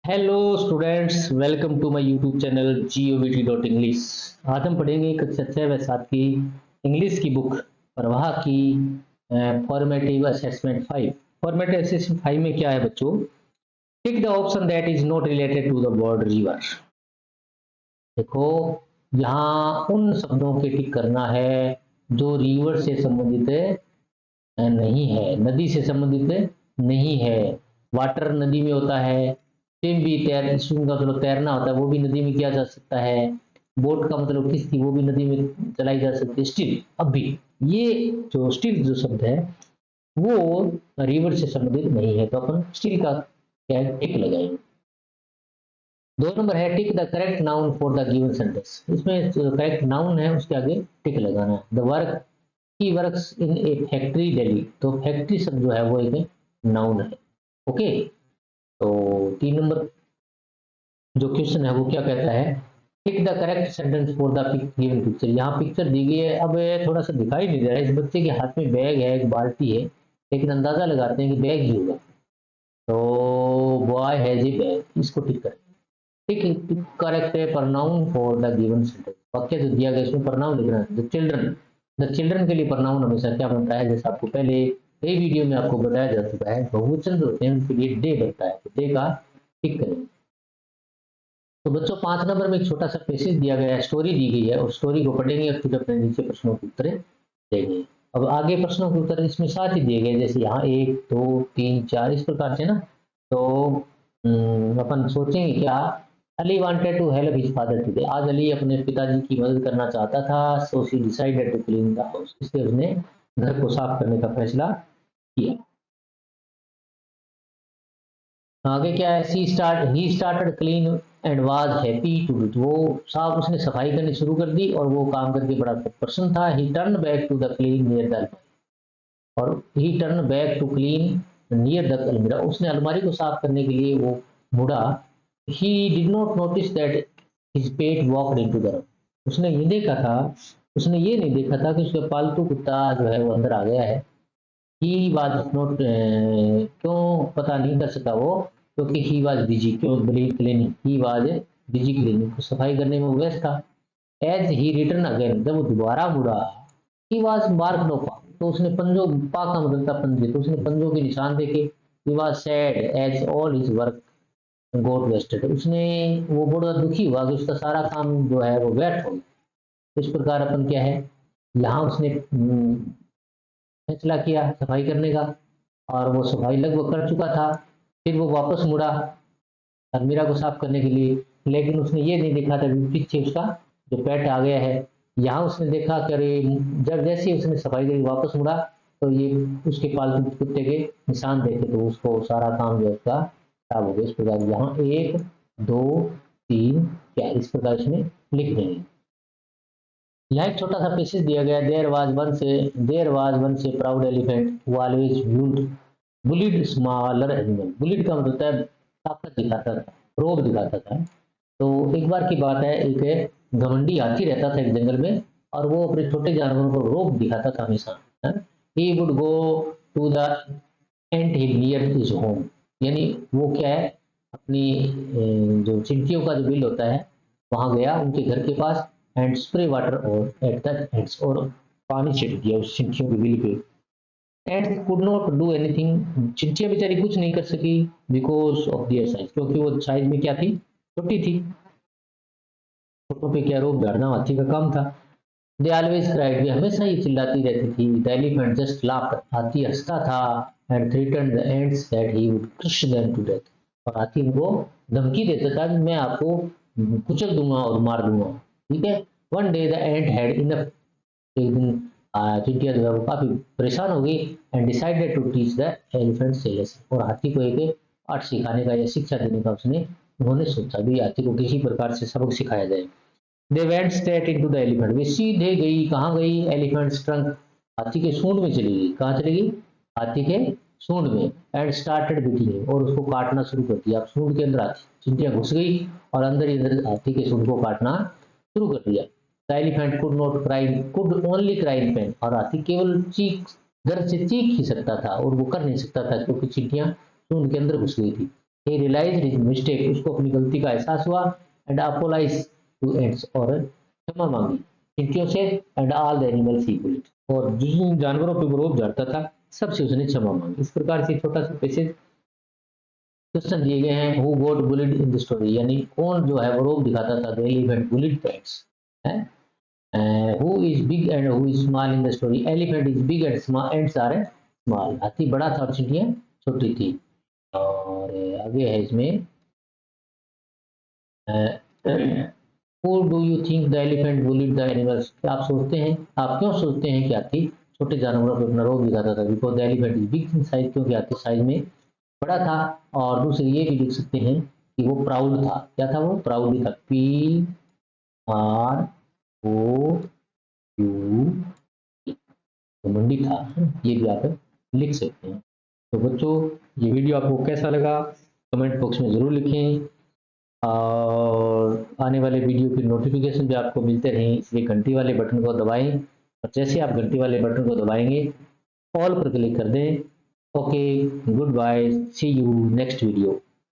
Hello students, welcome to my YouTube channel govt.english। आज हम पढ़ेंगे कक्षा 6 व 7 की इंग्लिश की बुक प्रवाह की फॉर्मेटिव असेसमेंट 5। फॉर्मेटिव असेसमेंट 5 में क्या है बच्चों? Tick the option that is not related to the word river. देखो, यहाँ उन शब्दों के टिक करना है जो रिवर से संबंधित नहीं है, नदी से संबंधित नहीं है। वाटर नदी में होता है, स्विम भी स्विम का मतलब तैरना होता है, वो भी नदी में किया जा सकता है। बोट का मतलब किश्ती, वो भी नदी में चलाई जा सकती है। स्टिल अब भी ये जो स्टिल जो शब्द है वो रिवर से संबंधित नहीं है, तो अपन स्टिल का क्या है, टिक लगाएंगे। 2 नंबर है tick the correct noun for the given sentence. इसमें जो करेक्ट नाउन है उसके आगे टिक लगाना है। The work he works in A factory Delhi, तो फैक्ट्री शब्द जो है वो एक नाउन है। ओके, तो 3 नंबर जो क्वेश्चन है वो क्या कहता है, tick the correct sentence for the given picture. यहाँ पिक्चर दी गई है, अब थोड़ा सा दिखाई नहीं दे रहा है। इस बच्चे के हाथ में बैग है, एक बाल्टी है, लेकिन अंदाजा लगाते हैं कि बैग ही होगा, तो बॉय हैज ए बैग, इसको टिक करें। टिक करेक्ट है pronoun for the given sentence. वाक्य जो दिया गया इसमें प्रनाउन लिखना है। द चिल्ड्रन के लिए प्रनाउन हमेशा क्या बनता है, जैसे आपको पहले कई वीडियो में आपको बताया जा चुका है, बहुवचन जो होते हैं उनके लिए डे बनता है, तो डे का टिक करें। तो बच्चों 5 नंबर में एक छोटा सा पैसेज दिया गया है, स्टोरी दी गई है, और स्टोरी को पढ़ेंगे और फिर अपने नीचे प्रश्नों के उत्तर देंगे। अब आगे प्रश्नों के उत्तर इसमें साथ ही दिए गए, जैसे यहाँ 1 2 3 4 इस प्रकार से ना। तो अपन सोचेंगे क्या, Ali wanted to help his father today. आज अली अपने पिताजी की मदद करना चाहता था, so she decided to clean the house, इसलिए उसने घर को साफ करने का फैसला किया। आगे क्या है, he started clean and was happy to do, वो साफ उसने सफाई करनी शुरू कर दी और वो काम करके बड़ा प्रसन्न था। He turn back to the clean near the, और he turn back to clean near the अलमीरा, उसने अलमारी को साफ करने के लिए वो मुड़ा। He did not notice that his pet walked into the room, उसने ये नहीं देखा था कि उसका पालतू कुत्ता जो है वो अंदर आ गया है। ही वाज नॉट, क्यों पता नहीं कर सका वो, क्योंकि ही वाज बिजी, क्यों बिली cleaning, he was busy cleaning, सफाई करने में वो व्यस्त था। एज ही रिटर्न अगेन, जब वो दोबारा मुड़ा, ही वाज मार्क नो पा, तो उसने पंजों, पा का मतलब था पंजे, तो उसने पंजों के निशान देखे। He was sad as all his work got wasted, उसने वो बड़ा दुखी हुआ कि उसका सारा काम जो है वो व्यर्थ हो गया। इस प्रकार अपन क्या है, यहाँ उसने फैसला किया सफाई करने का, और वो सफाई लगभग कर चुका था। फिर वो वापस मुड़ा अलमीरा को साफ करने के लिए, लेकिन उसने ये नहीं देखा था कि पीछे उसका जो पेट आ गया है। यहाँ उसने देखा कि अरे, जब जैसे ही उसने सफाई करके वापस मुड़ा तो ये उसके पालतू कुत्ते के निशान देखे, तो उसको सारा काम जो है उसका खराब हो गया। इस प्रकार यहाँ 1 2 3 4 इस प्रकार इसमें लिख देंगे। यहाँ एक छोटा सा पैसेज दिया गया, there was once a proud elephant who always bullied smaller animal. Bullied का मतलब होता है ताकत दिखाता था, रोब दिखाता था। तो एक बार की बात है, एक घमंडी हाथी रहता था एक जंगल में, और वो अपने छोटे जानवरों को रोब दिखाता था हमेशा। He would go to the ant hill near his home, यानी वो क्या है, अपनी जो चिंटियों का जो बिल होता है वहां गया उनके घर के पास, एंड स्प्रे वाटर और एट द एंड्स, और पानी छिड़क दिया उस चिंटियों के बिल पे। And could not do anything, चिंटियां बेचारी कुछ नहीं कर सकी, बिकॉज ऑफ दियर साइज, क्योंकि वो साइज में क्या थी, छोटी थी। छोटों पे क्या रोक झाड़ना हाथी का काम था। दे ऑलवेज क्राइड, वे हमेशा ही चिल्लाती रहती थी। द एलिफेंट जस्ट लाफ्ड, हाथी हंसता था। And threatened the ants that he would crush them to death, और हाथी उनको धमकी देता था कि मैं आपको कुचल दूंगा और मार दूंगा। ठीक है। One day the ant had enough, एक दिन चींटियां जो है वो काफी परेशान हो गई, and decided to teach the elephant a lesson, और हाथी को एक आर्ट सिखाने का या शिक्षा देने का उन्होंने सोचा भी हाथी को किसी प्रकार से सबक सिखाया जाए। They went straight into the elephant, वे सीधे गई, कहाँ गई, एलिफेंट ट्रंक, हाथी के सूंड में चली गई। कहाँ चली गई, हाथी के सूंड में। एंड स्टार्टेड बीटिंग, और उसको काटना शुरू कर दिया। अब सूंड के अंदर हाथी चिंटियां घुस गई और अंदर ही अंदर हाथी के सूंड को काटना शुरू कर दिया। The elephant could not cry, could only cry in pen, और हाथी केवल दर्द से चीख ही सकता था, और वो कर नहीं सकता था क्योंकि चिंटियां सूंड के अंदर घुस गई थी। ही रियलाइज्ड हिज मिस्टेक, उसको अपनी गलती का एहसास हुआ, एंड अपोलाइज टू एंड्स, और क्षमा मांगी चींटियों से, and all the animals he bullied, और जिन जानवरों पे वो रोब झाड़ता था सबसे उसने क्षमा मांगी। इस प्रकार से छोटा सा पैसेज क्वेश्चन दिए गए हैं, who got bullied in the story, यानी कौन जो है वो रोब दिखाता था, the elephant bullied the ants है। Who is big and who is small in the story, elephant is big and small, ants are small, हाथी बड़ा था और चींटियां छोटी थी। और आगे है इसमें, who do you think the elephant bullied the animals, आप सोचते हैं, आप क्यों सोचते हैं कि हाथी छोटे जानवरों पर अपना रोब दिखाता था, because the elephant is big in size, क्योंकि हाथी साइज में बड़ा था। और दूसरे ये भी लिख सकते हैं कि वो प्राउड था, क्या था वो, प्राउड भी था, पी आर ओ यू, घमंडी था, ये भी आप लिख सकते हैं। तो बच्चों, ये वीडियो आपको कैसा लगा कमेंट बॉक्स में ज़रूर लिखें, और आने वाले वीडियो की नोटिफिकेशन भी आपको मिलते रहें, इसलिए घंटी वाले बटन को दबाएं, और जैसे आप घंटी वाले बटन को दबाएंगे ऑल पर क्लिक कर दें। Okay, good bye, see you next video.